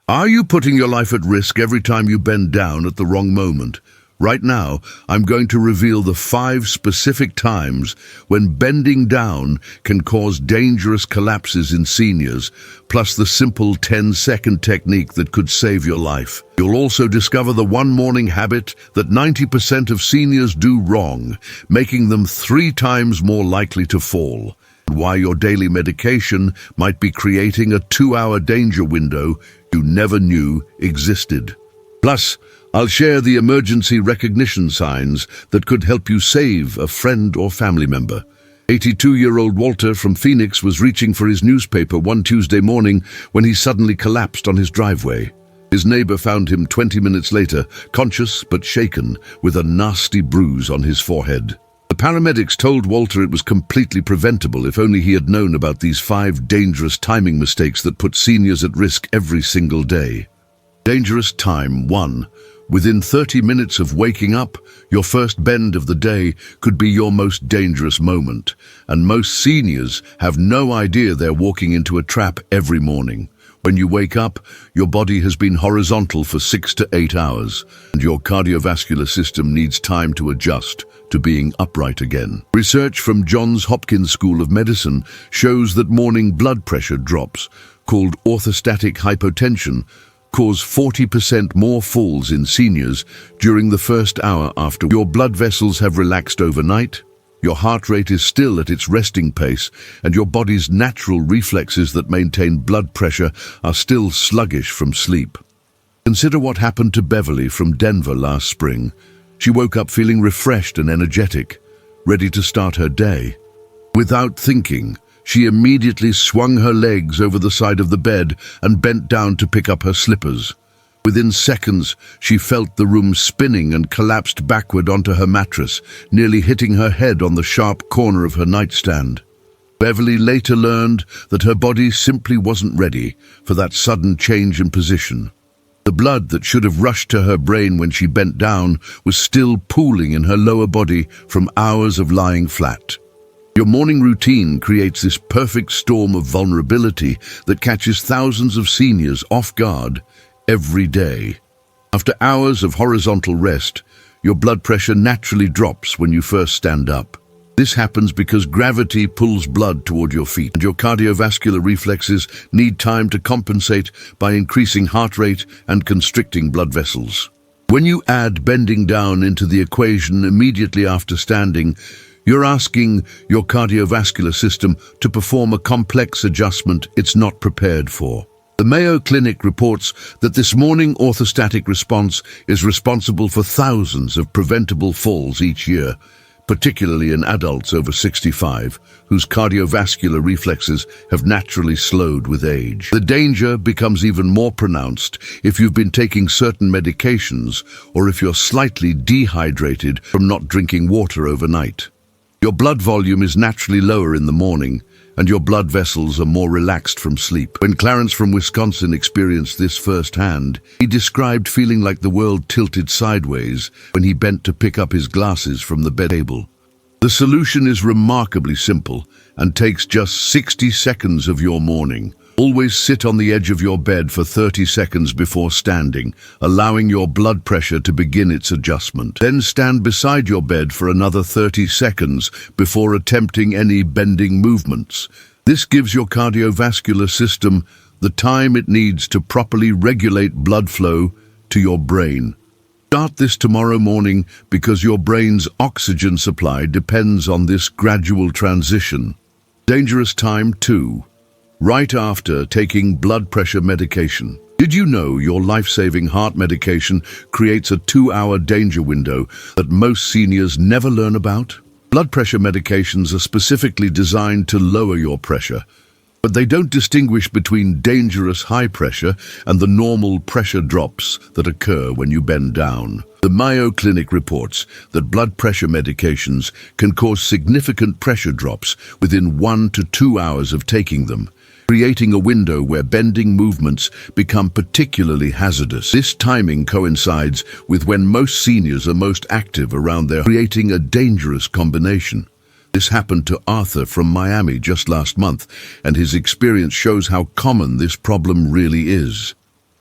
Are you putting your life at risk every time you bend down at the wrong moment? Right now, I'm going to reveal the 5 specific times when bending down can cause dangerous collapses in seniors, plus the simple 10-second technique that could save your life. You'll also discover the one morning habit that 90% of seniors do wrong, making them 3 times more likely to fall, and why your daily medication might be creating a 2-hour danger window you never knew existed. Plus, I'll share the emergency recognition signs that could help you save a friend or family member. 82-year-old Walter from Phoenix was reaching for his newspaper one Tuesday morning when he suddenly collapsed on his driveway. His neighbor found him 20 minutes later, conscious but shaken, with a nasty bruise on his forehead. The paramedics told Walter it was completely preventable if only he had known about these 5 dangerous timing mistakes that put seniors at risk every single day. Dangerous time 1. Within 30 minutes of waking up, your first bend of the day could be your most dangerous moment, and most seniors have no idea they're walking into a trap every morning. When you wake up, your body has been horizontal for 6 to 8 hours, and your cardiovascular system needs time to adjust to being upright again. Research from Johns Hopkins School of Medicine shows that morning blood pressure drops, called orthostatic hypotension, cause 40% more falls in seniors during the first hour after your blood vessels have relaxed overnight. Your heart rate is still at its resting pace, and your body's natural reflexes that maintain blood pressure are still sluggish from sleep. Consider what happened to Beverly from Denver last spring. She woke up feeling refreshed and energetic, ready to start her day. Without thinking, she immediately swung her legs over the side of the bed and bent down to pick up her slippers. Within seconds, she felt the room spinning and collapsed backward onto her mattress, nearly hitting her head on the sharp corner of her nightstand. Beverly later learned that her body simply wasn't ready for that sudden change in position. The blood that should have rushed to her brain when she bent down was still pooling in her lower body from hours of lying flat. Your morning routine creates this perfect storm of vulnerability that catches thousands of seniors off guard every day. After hours of horizontal rest, your blood pressure naturally drops when you first stand up. This happens because gravity pulls blood toward your feet, and your cardiovascular reflexes need time to compensate by increasing heart rate and constricting blood vessels. When you add bending down into the equation immediately after standing, you're asking your cardiovascular system to perform a complex adjustment it's not prepared for. The Mayo Clinic reports that this morning orthostatic response is responsible for thousands of preventable falls each year, particularly in adults over 65, whose cardiovascular reflexes have naturally slowed with age. The danger becomes even more pronounced if you've been taking certain medications or if you're slightly dehydrated from not drinking water overnight. Your blood volume is naturally lower in the morning, and your blood vessels are more relaxed from sleep. When Clarence from Wisconsin experienced this firsthand, he described feeling like the world tilted sideways when he bent to pick up his glasses from the bed table. The solution is remarkably simple and takes just 60 seconds of your morning. Always sit on the edge of your bed for 30 seconds before standing, allowing your blood pressure to begin its adjustment. Then stand beside your bed for another 30 seconds before attempting any bending movements. This gives your cardiovascular system the time it needs to properly regulate blood flow to your brain. Start this tomorrow morning because your brain's oxygen supply depends on this gradual transition. Dangerous time 2. Right after taking blood pressure medication. Did you know your life-saving heart medication creates a 2-hour danger window that most seniors never learn about? Blood pressure medications are specifically designed to lower your pressure, but they don't distinguish between dangerous high pressure and the normal pressure drops that occur when you bend down. The Mayo Clinic reports that blood pressure medications can cause significant pressure drops within 1 to 2 hours of taking them, creating a window where bending movements become particularly hazardous. This timing coincides with when most seniors are most active around their creating a dangerous combination. This happened to Arthur from Miami just last month, and his experience shows how common this problem really is.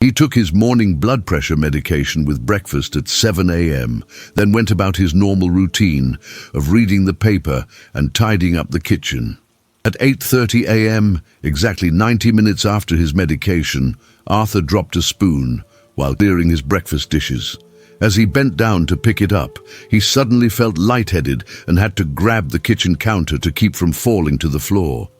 He took his morning blood pressure medication with breakfast at 7 a.m., then went about his normal routine of reading the paper and tidying up the kitchen. At 8:30 a.m., exactly 90 minutes after his medication, Arthur dropped a spoon while clearing his breakfast dishes. As he bent down to pick it up, he suddenly felt lightheaded and had to grab the kitchen counter to keep from falling to the floor.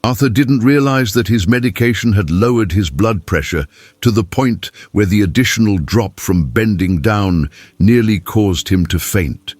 Arthur didn't realize that his medication had lowered his blood pressure to the point where the additional drop from bending down nearly caused him to faint.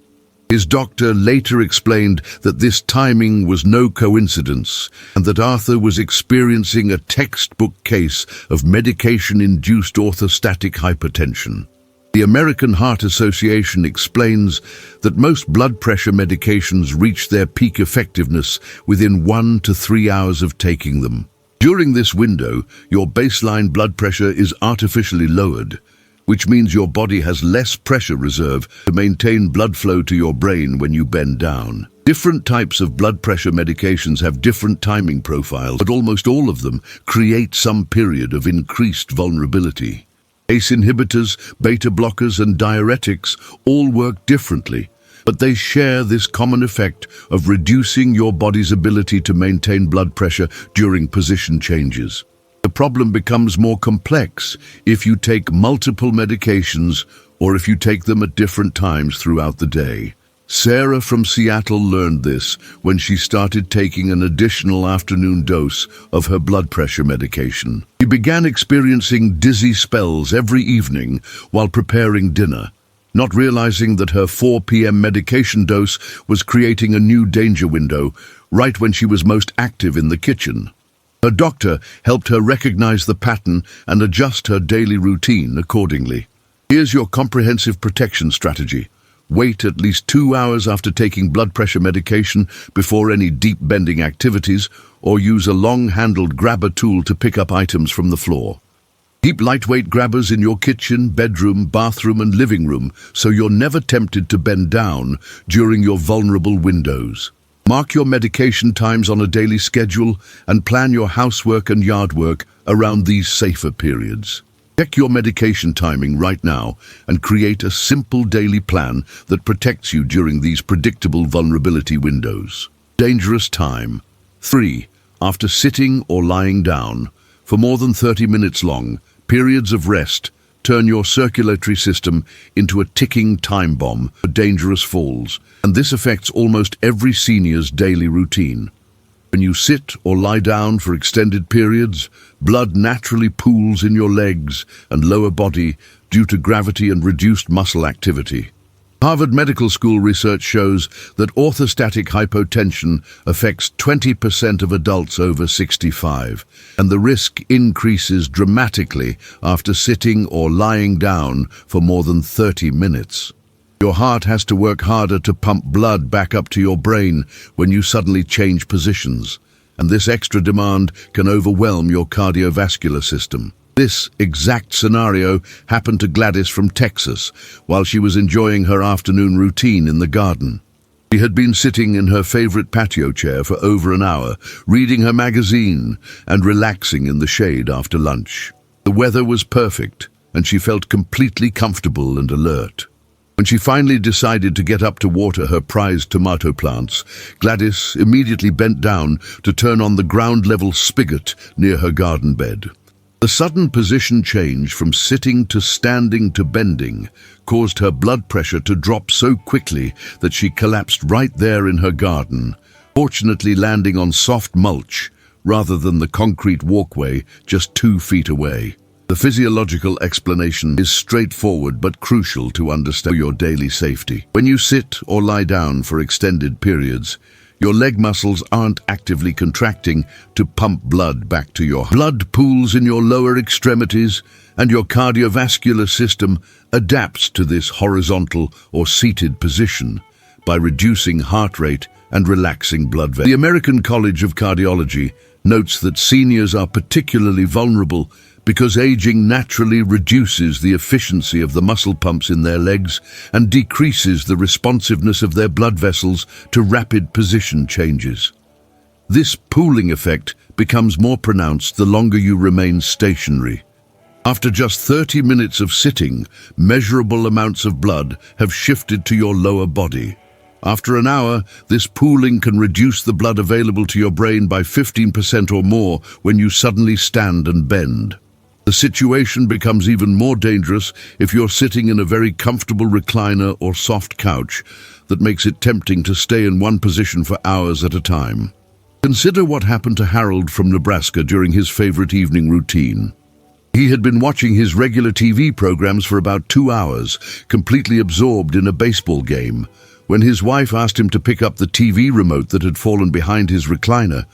His doctor later explained that this timing was no coincidence and that Arthur was experiencing a textbook case of medication-induced orthostatic hypertension. The American Heart Association explains that most blood pressure medications reach their peak effectiveness within 1 to 3 hours of taking them. During this window, your baseline blood pressure is artificially lowered, which means your body has less pressure reserve to maintain blood flow to your brain when you bend down. Different types of blood pressure medications have different timing profiles, but almost all of them create some period of increased vulnerability. ACE inhibitors, beta blockers, and diuretics all work differently, but they share this common effect of reducing your body's ability to maintain blood pressure during position changes. The problem becomes more complex if you take multiple medications or if you take them at different times throughout the day. Sarah from Seattle learned this when she started taking an additional afternoon dose of her blood pressure medication. She began experiencing dizzy spells every evening while preparing dinner, not realizing that her 4 p.m. medication dose was creating a new danger window right when she was most active in the kitchen. Her doctor helped her recognize the pattern and adjust her daily routine accordingly. Here's your comprehensive protection strategy. Wait at least 2 hours after taking blood pressure medication before any deep bending activities, or use a long-handled grabber tool to pick up items from the floor. Keep lightweight grabbers in your kitchen, bedroom, bathroom, and living room so you're never tempted to bend down during your vulnerable windows. Mark your medication times on a daily schedule and plan your housework and yard work around these safer periods. Check your medication timing right now and create a simple daily plan that protects you during these predictable vulnerability windows. Dangerous time. 3. After sitting or lying down for more than 30 minutes long, periods of rest turn your circulatory system into a ticking time bomb for dangerous falls, and this affects almost every senior's daily routine. When you sit or lie down for extended periods, blood naturally pools in your legs and lower body due to gravity and reduced muscle activity. Harvard Medical School research shows that orthostatic hypotension affects 20% of adults over 65, and the risk increases dramatically after sitting or lying down for more than 30 minutes. Your heart has to work harder to pump blood back up to your brain when you suddenly change positions, and this extra demand can overwhelm your cardiovascular system. This exact scenario happened to Gladys from Texas while she was enjoying her afternoon routine in the garden. She had been sitting in her favorite patio chair for over an hour, reading her magazine and relaxing in the shade after lunch. The weather was perfect, and she felt completely comfortable and alert. When she finally decided to get up to water her prized tomato plants, Gladys immediately bent down to turn on the ground-level spigot near her garden bed. The sudden position change from sitting to standing to bending caused her blood pressure to drop so quickly that she collapsed right there in her garden, fortunately landing on soft mulch rather than the concrete walkway just 2 feet away. The physiological explanation is straightforward but crucial to understand your daily safety. When you sit or lie down for extended periods, your leg muscles aren't actively contracting to pump blood back to your heart. Blood pools in your lower extremities, and your cardiovascular system adapts to this horizontal or seated position by reducing heart rate and relaxing blood vessels. The American College of Cardiology notes that seniors are particularly vulnerable because aging naturally reduces the efficiency of the muscle pumps in their legs and decreases the responsiveness of their blood vessels to rapid position changes. This pooling effect becomes more pronounced the longer you remain stationary. After just 30 minutes of sitting, measurable amounts of blood have shifted to your lower body. After an hour, this pooling can reduce the blood available to your brain by 15% or more when you suddenly stand and bend. The situation becomes even more dangerous if you're sitting in a very comfortable recliner or soft couch that makes it tempting to stay in one position for hours at a time. Consider what happened to Harold from Nebraska during his favorite evening routine. He had been watching his regular TV programs for about 2 hours, completely absorbed in a baseball game. When his wife asked him to pick up the TV remote that had fallen behind his recliner,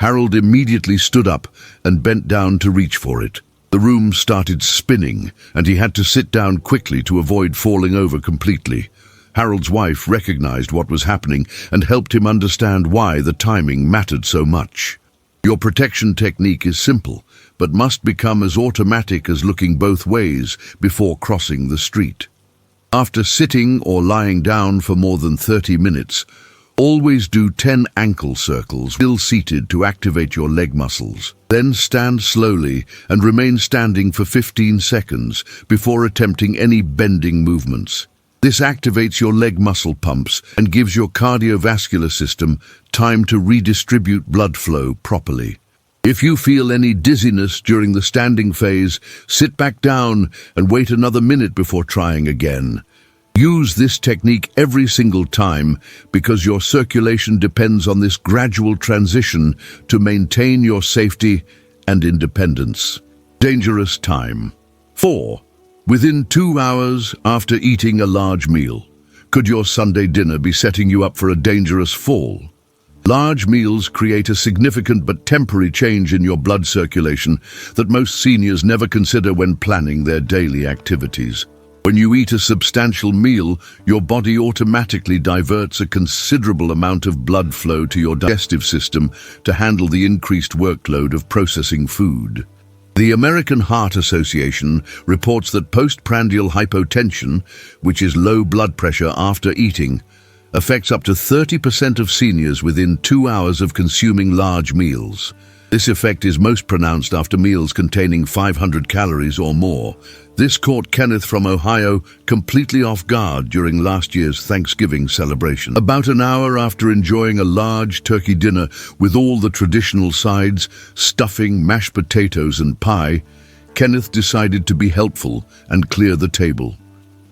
Harold immediately stood up and bent down to reach for it. The room started spinning, and he had to sit down quickly to avoid falling over completely. Harold's wife recognized what was happening and helped him understand why the timing mattered so much. Your protection technique is simple, but must become as automatic as looking both ways before crossing the street. After sitting or lying down for more than 30 minutes, always do 10 ankle circles still seated to activate your leg muscles. Then stand slowly and remain standing for 15 seconds before attempting any bending movements. This activates your leg muscle pumps and gives your cardiovascular system time to redistribute blood flow properly. If you feel any dizziness during the standing phase, sit back down and wait another minute before trying again. Use this technique every single time because your circulation depends on this gradual transition to maintain your safety and independence. Dangerous time. 4. Within 2 hours after eating a large meal, could your Sunday dinner be setting you up for a dangerous fall? Large meals create a significant but temporary change in your blood circulation that most seniors never consider when planning their daily activities. When you eat a substantial meal, your body automatically diverts a considerable amount of blood flow to your digestive system to handle the increased workload of processing food. The American Heart Association reports that postprandial hypotension, which is low blood pressure after eating, affects up to 30% of seniors within 2 hours of consuming large meals. This effect is most pronounced after meals containing 500 calories or more. This caught Kenneth from Ohio completely off guard during last year's Thanksgiving celebration. About an hour after enjoying a large turkey dinner with all the traditional sides, stuffing, mashed potatoes and pie, Kenneth decided to be helpful and clear the table.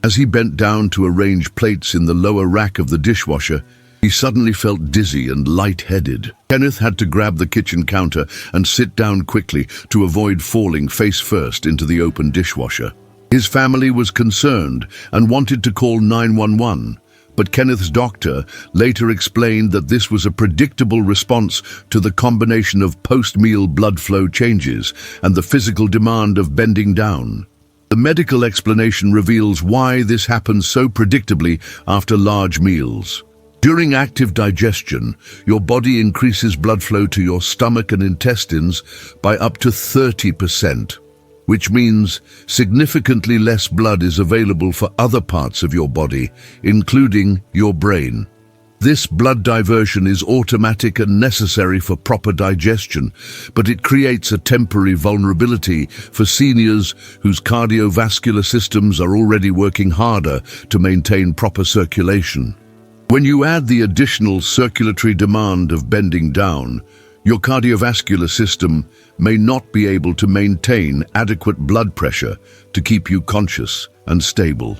As he bent down to arrange plates in the lower rack of the dishwasher, he suddenly felt dizzy and lightheaded. Kenneth had to grab the kitchen counter and sit down quickly to avoid falling face first into the open dishwasher. His family was concerned and wanted to call 911, but Kenneth's doctor later explained that this was a predictable response to the combination of post-meal blood flow changes and the physical demand of bending down. The medical explanation reveals why this happens so predictably after large meals. During active digestion, your body increases blood flow to your stomach and intestines by up to 30%, which means significantly less blood is available for other parts of your body, including your brain. This blood diversion is automatic and necessary for proper digestion, but it creates a temporary vulnerability for seniors whose cardiovascular systems are already working harder to maintain proper circulation. When you add the additional circulatory demand of bending down, your cardiovascular system may not be able to maintain adequate blood pressure to keep you conscious and stable.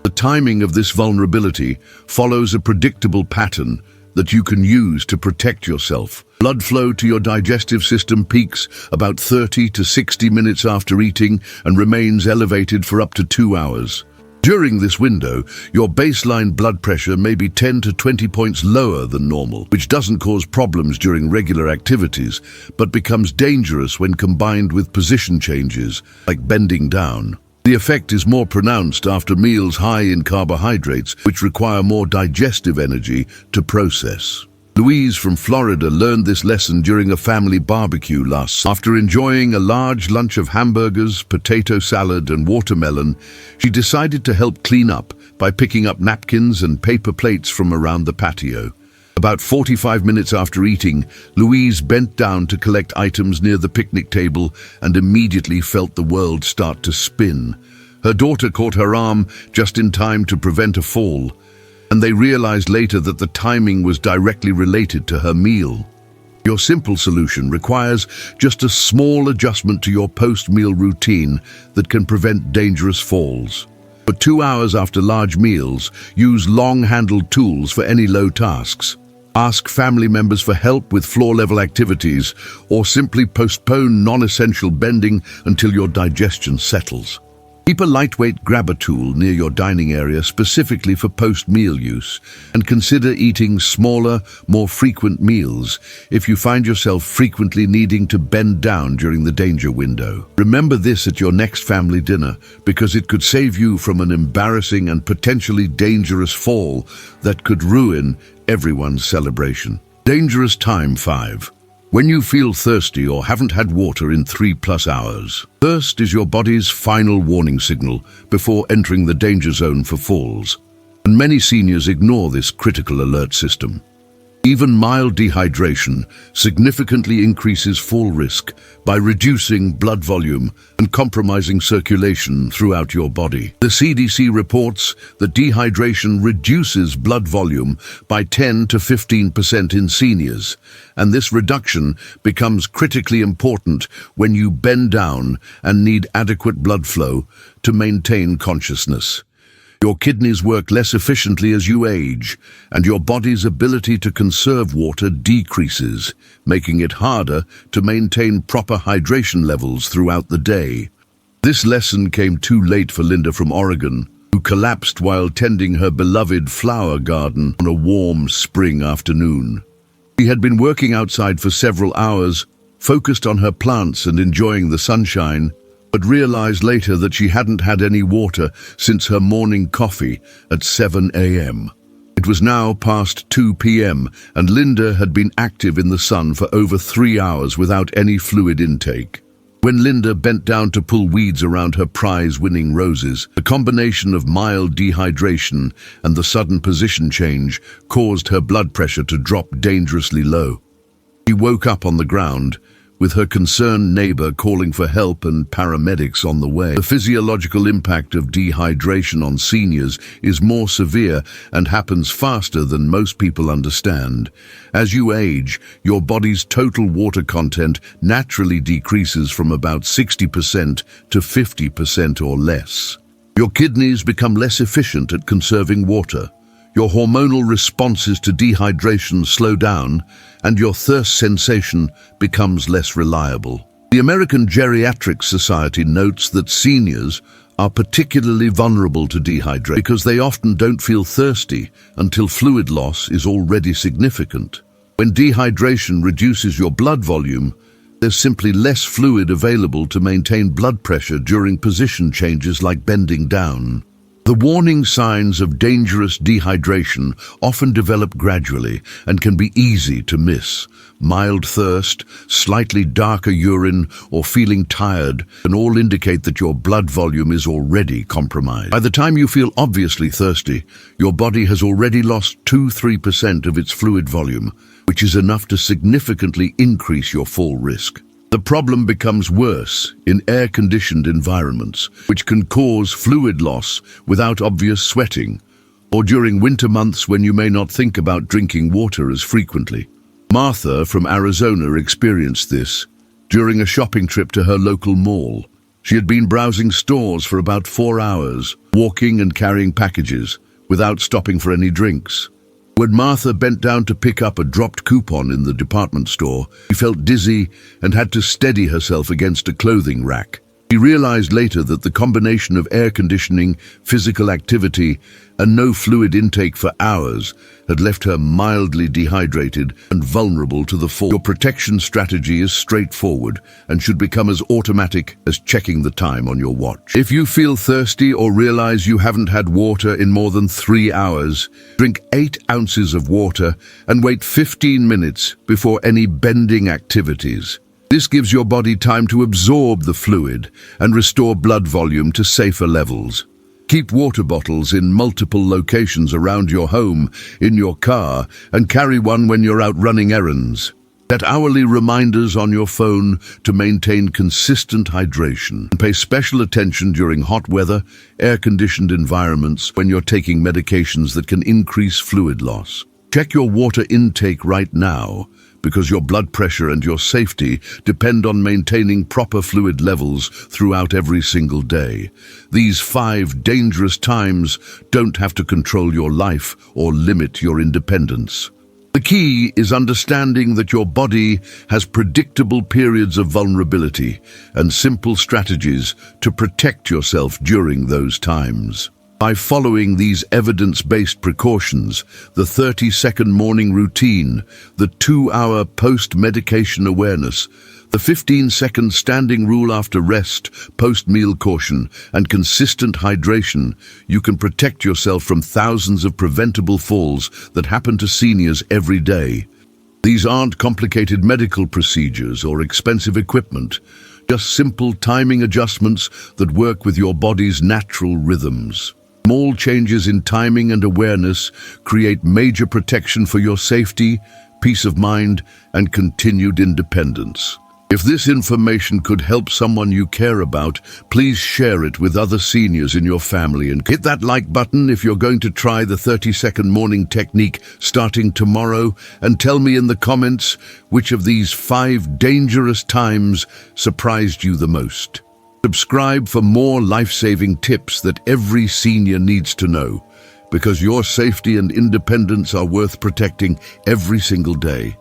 The timing of this vulnerability follows a predictable pattern that you can use to protect yourself. Blood flow to your digestive system peaks about 30 to 60 minutes after eating and remains elevated for up to 2 hours. During this window, your baseline blood pressure may be 10 to 20 points lower than normal, which doesn't cause problems during regular activities, but becomes dangerous when combined with position changes, like bending down. The effect is more pronounced after meals high in carbohydrates, which require more digestive energy to process. Louise from Florida learned this lesson during a family barbecue last summer. After enjoying a large lunch of hamburgers, potato salad, and watermelon, she decided to help clean up by picking up napkins and paper plates from around the patio. About 45 minutes after eating, Louise bent down to collect items near the picnic table and immediately felt the world start to spin. Her daughter caught her arm just in time to prevent a fall, and they realized later that the timing was directly related to her meal. Your simple solution requires just a small adjustment to your post-meal routine that can prevent dangerous falls. For 2 hours after large meals, use long-handled tools for any low tasks. Ask family members for help with floor-level activities, or simply postpone non-essential bending until your digestion settles. Keep a lightweight grabber tool near your dining area specifically for post-meal use, and consider eating smaller, more frequent meals if you find yourself frequently needing to bend down during the danger window. Remember this at your next family dinner, because it could save you from an embarrassing and potentially dangerous fall that could ruin everyone's celebration. Dangerous time 5. When you feel thirsty or haven't had water in 3+ hours. Thirst is your body's final warning signal before entering the danger zone for falls, and many seniors ignore this critical alert system. Even mild dehydration significantly increases fall risk by reducing blood volume and compromising circulation throughout your body. The CDC reports that dehydration reduces blood volume by 10 to 15% in seniors, and this reduction becomes critically important when you bend down and need adequate blood flow to maintain consciousness. Your kidneys work less efficiently as you age, and your body's ability to conserve water decreases, making it harder to maintain proper hydration levels throughout the day. This lesson came too late for Linda from Oregon, who collapsed while tending her beloved flower garden on a warm spring afternoon. She had been working outside for several hours, focused on her plants and enjoying the sunshine, but realized later that she hadn't had any water since her morning coffee at 7 a.m. It was now past 2 p.m. and Linda had been active in the sun for over 3 hours without any fluid intake. When Linda bent down to pull weeds around her prize-winning roses, the combination of mild dehydration and the sudden position change caused her blood pressure to drop dangerously low. She woke up on the ground, with her concerned neighbor calling for help and paramedics on the way. The physiological impact of dehydration on seniors is more severe and happens faster than most people understand. As you age, your body's total water content naturally decreases from about 60% to 50% or less. Your kidneys become less efficient at conserving water. Your hormonal responses to dehydration slow down, and your thirst sensation becomes less reliable. The American Geriatric Society notes that seniors are particularly vulnerable to dehydration because they often don't feel thirsty until fluid loss is already significant. When dehydration reduces your blood volume, there's simply less fluid available to maintain blood pressure during position changes like bending down. The warning signs of dangerous dehydration often develop gradually and can be easy to miss. Mild thirst, slightly darker urine, or feeling tired can all indicate that your blood volume is already compromised. By the time you feel obviously thirsty, your body has already lost 2–3% of its fluid volume, which is enough to significantly increase your fall risk. The problem becomes worse in air-conditioned environments, which can cause fluid loss without obvious sweating, or during winter months when you may not think about drinking water as frequently. Martha from Arizona experienced this during a shopping trip to her local mall. She had been browsing stores for about 4 hours, walking and carrying packages, without stopping for any drinks. When Martha bent down to pick up a dropped coupon in the department store, she felt dizzy and had to steady herself against a clothing rack. She realized later that the combination of air conditioning, physical activity, and no fluid intake for hours had left her mildly dehydrated and vulnerable to the fall. Your protection strategy is straightforward and should become as automatic as checking the time on your watch. If you feel thirsty or realize you haven't had water in more than 3 hours, drink 8 ounces of water and wait 15 minutes before any bending activities. This gives your body time to absorb the fluid and restore blood volume to safer levels. Keep water bottles in multiple locations around your home, in your car, and carry one when you're out running errands. Set hourly reminders on your phone to maintain consistent hydration. Pay special attention during hot weather, air-conditioned environments when you're taking medications that can increase fluid loss. Check your water intake right now, because your blood pressure and your safety depend on maintaining proper fluid levels throughout every single day. These 5 dangerous times don't have to control your life or limit your independence. The key is understanding that your body has predictable periods of vulnerability and simple strategies to protect yourself during those times. By following these evidence-based precautions, the 30-second morning routine, the 2-hour post-medication awareness, the 15-second standing rule after rest, post-meal caution, and consistent hydration, you can protect yourself from thousands of preventable falls that happen to seniors every day. These aren't complicated medical procedures or expensive equipment, just simple timing adjustments that work with your body's natural rhythms. Small changes in timing and awareness create major protection for your safety, peace of mind, and continued independence. If this information could help someone you care about, please share it with other seniors in your family and hit that like button if you're going to try the 30-second morning technique starting tomorrow, and tell me in the comments which of these 5 dangerous times surprised you the most. Subscribe for more life-saving tips that every senior needs to know, because your safety and independence are worth protecting every single day.